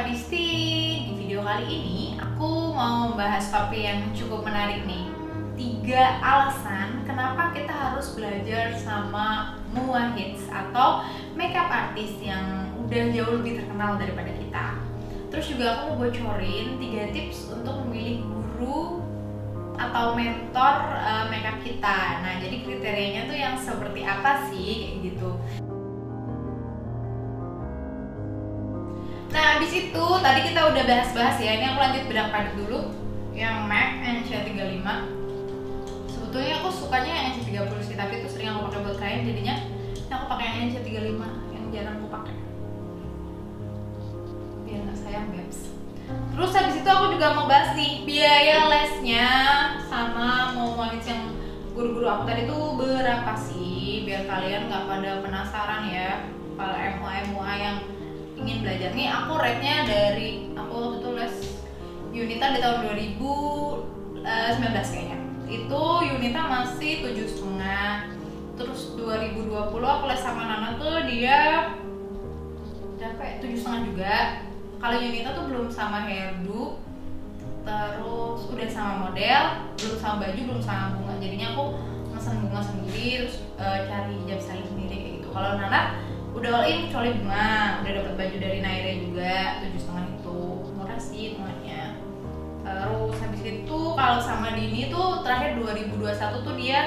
Disti. Di video kali ini aku mau membahas topik yang cukup menarik nih. 3 alasan kenapa kita harus belajar sama muwahids atau makeup artist yang udah jauh lebih terkenal daripada kita. Terus juga aku mau bocorin 3 tips untuk memilih guru atau mentor makeup kita. Nah, jadi kriterianya tuh yang seperti apa sih kayak gitu. Nah, habis itu tadi kita udah bahas-bahas ya. Ini aku lanjut bedak padat dulu. Yang MAC NC35. Sebetulnya aku sukanya yang NC30 sih, tapi itu sering aku pakai buat klien, jadinya aku pakai yang NC35 yang jarang aku pakai. Biar nggak sayang, babes. Terus habis itu aku juga mau bahas nih biaya lesnya sama mau muwahids yang guru-guru aku tadi tuh berapa sih, biar kalian nggak pada penasaran ya. Kalau MUA yang ingin belajar nih, aku rate-nya dari aku waktu itu les Unita di tahun 2019 kayaknya. Itu Unita masih 7,5. Terus 2020 aku les sama Nana tuh dia berapa ya? 7,5 juga. Kalau Unita tuh belum sama hairdo, terus udah sama model, belum sama baju, belum sama bunga. Jadinya aku mesen bunga sendiri, terus cari hijab styling sendiri kayak gitu. Kalau Nana udah all in kecuali bunga, udah dapat baju dari Naira juga 7,5 itu, murah sih bunganya. Terus habis itu kalau sama Dini tuh terakhir 2021 tuh dia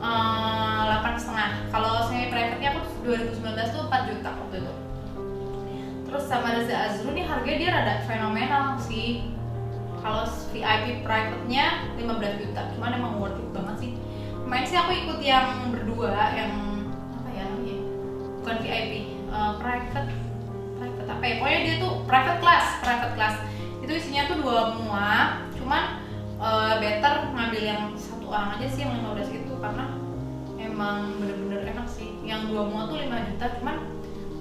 8,5. Kalau semi private-nya aku 2019 tuh 4 juta waktu itu. Terus sama Reza Azrul nih harganya dia rada fenomenal sih. Kalau VIP private-nya 15 juta, cuman emang worth it banget sih. Kemarin sih aku ikut yang berdua, yang apa ya namanya? Bukan VIP, private apa ya, pokoknya dia tuh private class. Itu isinya tuh 2 mua, cuman better ngambil yang 1 orang aja sih yang 15 itu, karena emang bener-bener enak sih. Yang 2 mua tuh 5 juta, cuman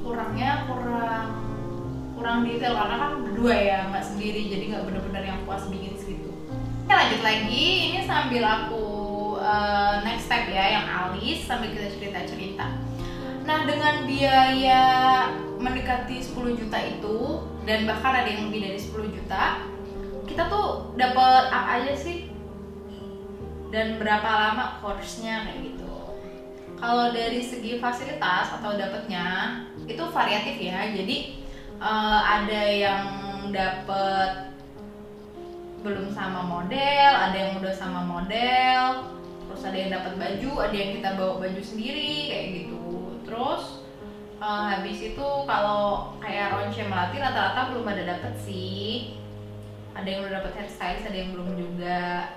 kurangnya kurang detail karena kan berdua ya, nggak sendiri, jadi nggak bener-bener yang puas bikin segitu. Oke, lanjut lagi, ini sambil aku next step ya, yang alis sambil kita cerita-cerita. Nah, dengan biaya mendekati 10 juta itu, dan bahkan ada yang lebih dari 10 juta, kita tuh dapat apa aja sih? Dan berapa lama course-nya kayak gitu. Kalau dari segi fasilitas atau dapatnya, itu variatif ya. Jadi ada yang dapat belum sama model, ada yang udah sama model, terus ada yang dapat baju, ada yang kita bawa baju sendiri kayak gitu. Terus habis itu kalau kayak Ronce Melati rata-rata belum ada dapet sih. Ada yang udah dapet hairstylist, ada yang belum juga.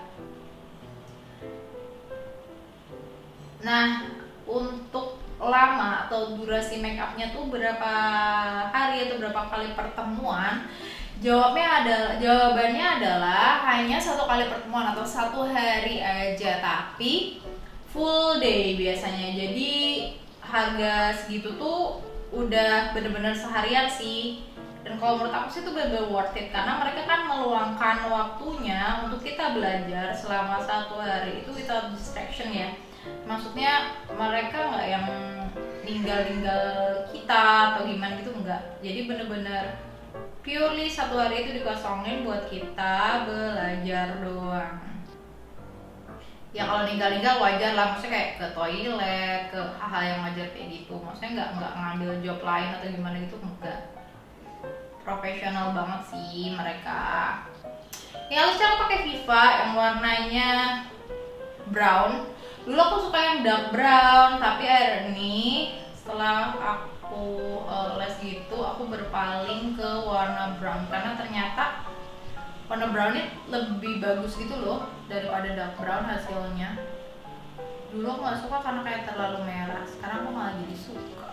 Nah, untuk lama atau durasi make upnya tuh berapa hari atau berapa kali pertemuan? Jawabannya adalah hanya 1 kali pertemuan atau 1 hari aja, tapi full day biasanya. Jadi harga segitu tuh udah bener-bener seharian sih. Dan kalau menurut aku sih itu bener-bener worth it, karena mereka kan meluangkan waktunya untuk kita belajar selama 1 hari itu without distraction ya. Maksudnya mereka nggak yang ninggal kita atau gimana gitu, enggak. Jadi bener-bener purely 1 hari itu dikosongin buat kita belajar doang. Ya kalau ninggal wajar lah, maksudnya kayak ke toilet, ke hal-hal yang wajar kayak gitu. Maksudnya nggak ngambil job lain atau gimana gitu, enggak. Profesional banget sih mereka. Ya alisnya aku pakai Viva yang warnanya brown. Dulu aku suka yang dark brown, tapi akhirnya ini setelah aku les gitu, aku berpaling ke warna brown karena ternyata warna brown ini lebih bagus gitu loh daripada dark brown hasilnya. Dulu aku nggak suka karena kayak terlalu merah, sekarang aku malah jadi suka.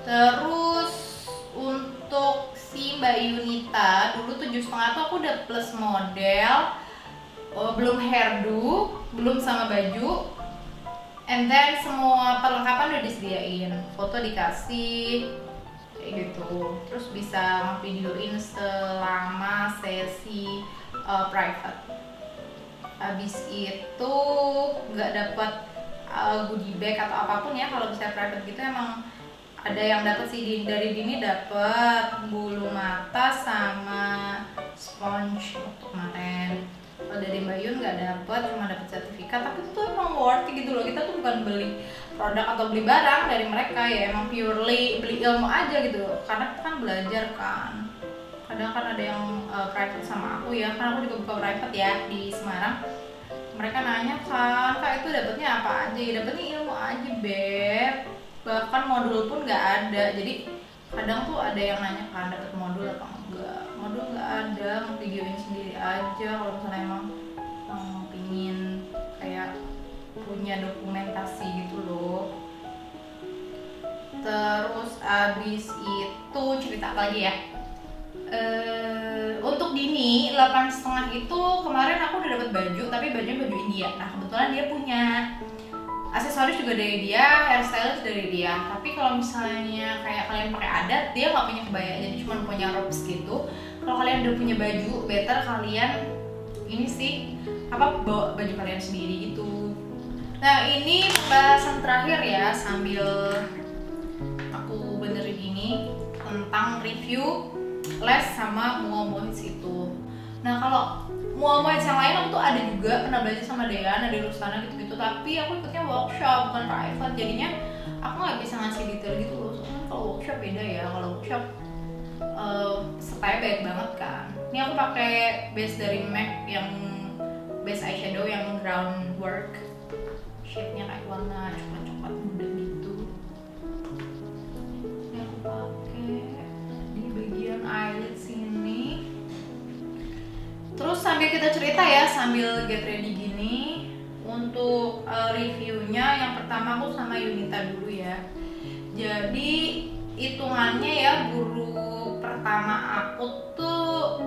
Terus untuk si Mbak Yunita, dulu 7,5 tuh aku udah plus model, belum hairdo, belum sama baju, and then semua perlengkapan udah disediain, foto dikasih kayak gitu. Terus bisa videoin selama sesi private. Habis itu nggak dapat goodie bag atau apapun ya. Kalau bisa private gitu emang ada yang dapat sih dari Dini, dapat bulu mata sama sponge untuk kemarin. Kalau dari Mbak Yun nggak dapet, cuma dapet sertifikat. Tapi itu emang worth it gitu loh. Kita tuh bukan beli produk atau beli barang dari mereka ya, emang purely beli ilmu aja gitu loh. Karena kita kan belajar kan. Kadang kan ada yang private sama aku ya, karena aku juga buka private ya di Semarang. Mereka nanya kan, kak itu dapetnya apa aja? Ya dapetnya ilmu aja beb. Bahkan modul pun nggak ada. Jadi kadang tuh ada yang nanya kan dapet modul apa enggak. Modul nggak ada, mau videoin sendiri aja kalau misalnya emang pingin kayak punya dokumentasi gitu loh. Terus abis itu cerita apa lagi ya? Untuk Dini 8,5 itu kemarin aku udah dapet baju, tapi bajunya baju India. Nah kebetulan dia punya aksesoris juga dari dia, hairstylist dari dia. Tapi kalau misalnya kayak kalian pakai adat, dia nggak punya kebaya, jadi cuma punya robes gitu. Kalau kalian udah punya baju, better kalian ini sih bawa baju kalian sendiri gitu. Nah ini pembahasan terakhir ya, sambil aku benerin ini tentang review les sama muamohits itu. Nah kalau muamohits yang lain aku tuh ada juga pernah belajar sama Dean, ada Rusana gitu-gitu. Tapi aku ikutnya workshop bukan private, jadinya aku nggak bisa ngasih detail gitu loh. Soalnya kalau workshop beda ya, kalau workshop setanya baik banget kan. Ini aku pakai base dari MAC yang base eyeshadow yang groundwork, shade-nya kayak warna coklat-coklat muda gitu. Ini aku pakai di bagian eyelid sini. Terus sambil kita cerita ya, sambil get ready gini. Untuk reviewnya yang pertama aku sama Yunita dulu ya. Jadi hitungannya ya, guru pertama aku tuh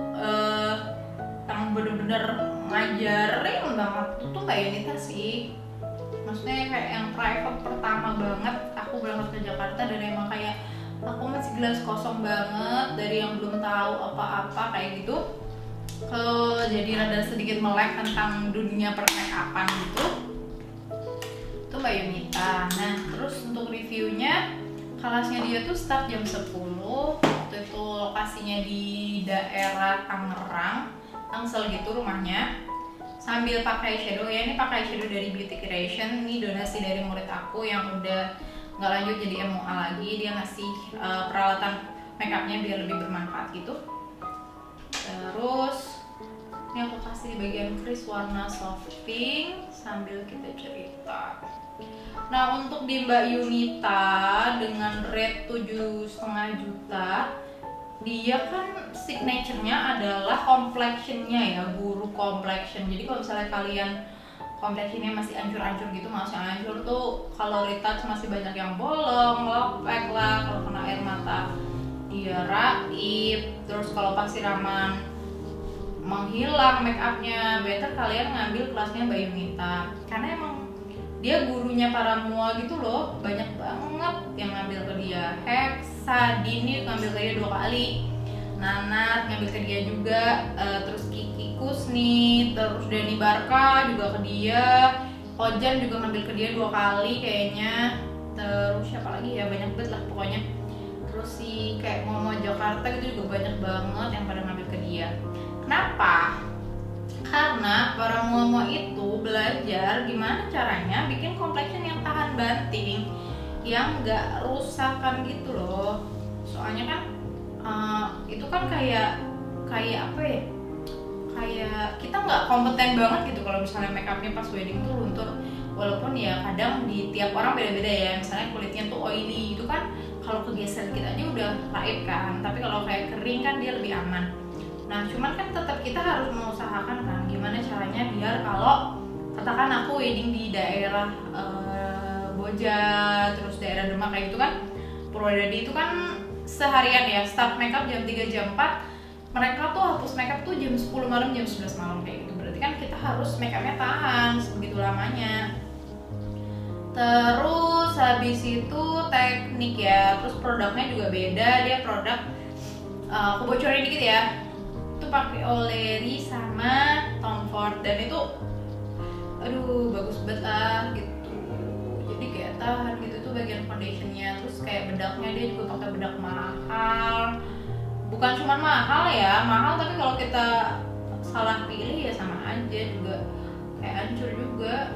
yang bener-bener ngajarin banget tuh Mbak Yunita sih. Maksudnya kayak yang private pertama banget aku berangkat ke Jakarta, dan emang kayak aku masih gelas kosong banget dari yang belum tahu apa-apa kayak gitu. Jadi rada sedikit melek tentang dunia permakeupan gitu. Itu Mbak Yunita. Nah terus untuk reviewnya, kelasnya dia tuh start jam 10. Waktu itu lokasinya di daerah Tangerang, Tangsel gitu rumahnya. Sambil pakai shadow ya, ini pakai shadow dari Beauty Creation. Ini donasi dari murid aku yang udah nggak lanjut jadi MUA lagi. Dia ngasih peralatan makeupnya biar lebih bermanfaat gitu. Terus ini aku kasih di bagian crease warna soft pink sambil kita cerita. Nah untuk di Mbak Yunita dengan rate 7,5 juta, dia kan signature-nya adalah complexion-nya ya, guru complexion. Jadi kalau misalnya kalian complexion-nya masih ancur-ancur gitu, maksudnya ancur tuh kalau retouch masih banyak yang bolong, lopek lah, kalau kena air mata dia raib. Terus kalau pas siraman menghilang make upnya, better kalian ngambil kelasnya Mbak Yunita. Karena emang dia gurunya para mua gitu loh, banyak banget yang ngambil ke dia. Hexa, Dini ngambil ke dia 2 kali, Nanat ngambil ke dia juga, terus Kiki Kusni, terus Dani Barka juga ke dia, Ojan juga ngambil ke dia 2 kali kayaknya. Terus siapa lagi ya, banyak banget lah pokoknya. Terus si kayak Momo Jakarta gitu juga banyak banget yang pada ngambil ke dia. Kenapa? Karena para muamo itu belajar gimana caranya bikin complexion yang tahan banting, yang nggak rusakan gitu loh. Soalnya kan itu kan kayak apa ya? Kayak kita nggak kompeten banget gitu kalau misalnya makeupnya pas wedding tuh luntur. Walaupun ya kadang di tiap orang beda-beda ya. Misalnya kulitnya tuh oily itu kan kalau kegeser dikit aja udah raib kan. Tapi kalau kayak kering kan dia lebih aman. Nah cuman kan tetap kita harus mengusahakan kan gimana caranya biar kalau katakan aku wedding di daerah Boja, terus daerah Demak kayak gitu kan, Purwodadi itu kan seharian ya, start makeup jam 3 jam 4, mereka tuh hapus makeup tuh jam 10 malam, jam 11 malam kayak gitu. Berarti kan kita harus makeupnya tahan sebegitu lamanya. Terus habis itu teknik ya, terus produknya juga beda. Dia produk aku bocorin dikit ya, itu pakai Oleri sama Tom Ford, dan itu aduh bagus banget lah gitu. Jadi kayak tahan gitu tuh bagian foundationnya. Terus kayak bedaknya dia juga pakai bedak mahal, bukan cuma mahal ya, mahal tapi kalau kita salah pilih ya sama aja juga kayak hancur juga,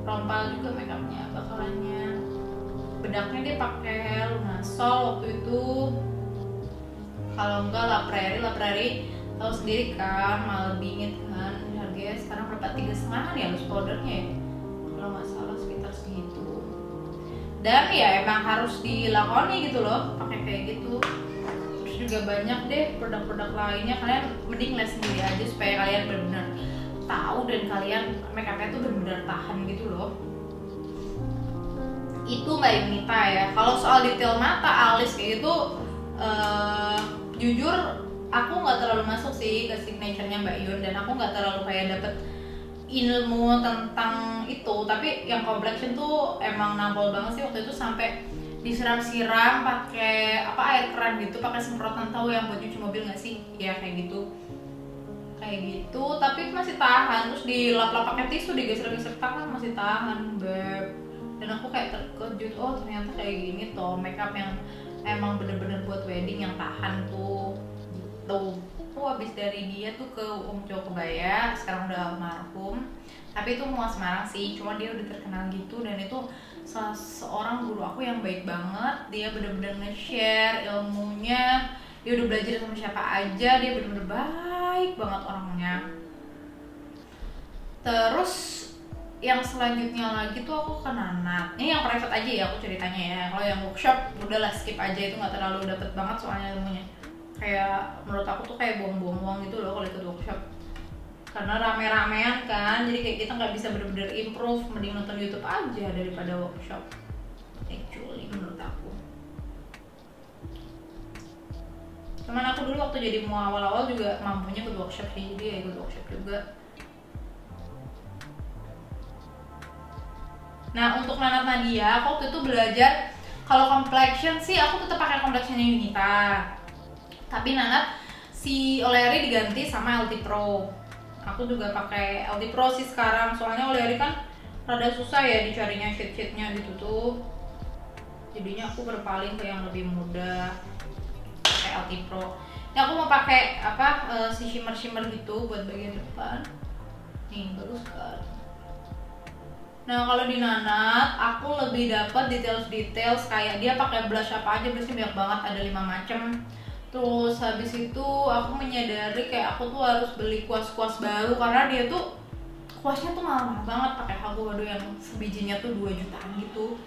rompal juga makeupnya bakalannya. Bedaknya dia pakai Lunasol waktu itu, kalau enggak La Prairie tahu sendiri kan, mahal bingit kan harganya. Sekarang berapa, 3,5 ya loose powdernya ya kalau nggak salah, sekitar segitu. Dan ya emang harus dilakoni gitu loh pakai kayak gitu. Terus juga banyak deh produk-produk lainnya, kalian mending les sendiri aja supaya kalian benar-benar tahu dan kalian makeupnya tuh benar-benar tahan gitu loh. Itu Mbak Yunita ya. Kalau soal detail mata, alis kayak gitu, jujur aku nggak terlalu masuk sih ke signature-nya Mbak Yun, dan aku nggak terlalu kayak dapet ilmu tentang itu. Tapi yang complexion tuh emang nabol banget sih waktu itu, sampai disiram-siram pakai apa, air keran gitu, pakai semprotan, tahu yang buat cuci mobil nggak sih? Ya kayak gitu, tapi masih tahan. Terus dilap-lap pakai tisu, digeser-geser tangan masih tahan, Beb. Dan aku kayak terkejut, oh ternyata kayak gini toh makeup yang emang bener-bener buat wedding yang tahan tuh gitu. Aku habis dari dia tuh ke Om Joko Kebaya, sekarang udah almarhum, tapi itu Mua Semarang sih, cuma dia udah terkenal gitu. Dan itu salah seorang guru aku yang baik banget, dia bener-bener nge-share ilmunya, dia udah belajar sama siapa aja, dia bener-bener baik banget orangnya. Terus yang selanjutnya lagi tuh aku ke Nanat. Ini yang private aja ya aku ceritanya ya. Kalau yang workshop udahlah skip aja, itu nggak terlalu dapet banget soalnya ilmunya. Kayak menurut aku tuh kayak buang-buang uang gitu loh kalau ikut workshop. Karena rame-ramean kan, jadi kayak kita nggak bisa bener-bener improve. Mending nonton YouTube aja daripada workshop. Actually menurut aku. Cuman aku dulu waktu jadi mau awal-awal juga mampunya ikut workshop sih, jadi ya ikut workshop juga. Nah untuk Nanat Nadia, aku waktu itu belajar, kalau complexion sih aku tetap pakai complexionnya Yunita, tapi Nanat si Oleari diganti sama LT Pro. Aku juga pakai LT Pro sih sekarang, soalnya Oleari kan rada susah ya dicarinya shade-shade-nya gitu tuh. Jadinya aku berpaling ke yang lebih mudah, pakai LT Pro. Ini aku mau pakai apa, si shimmer gitu buat bagian depan. Nih bagus kan. Nah kalau di Nanat aku lebih dapat details kayak dia pakai blush apa aja, blushnya banyak banget, ada 5 macam. Terus habis itu aku menyadari kayak aku tuh harus beli kuas-kuas baru, karena dia tuh kuasnya tuh mahal banget, pakai Hago Wado yang sebijinya tuh 2 jutaan gitu.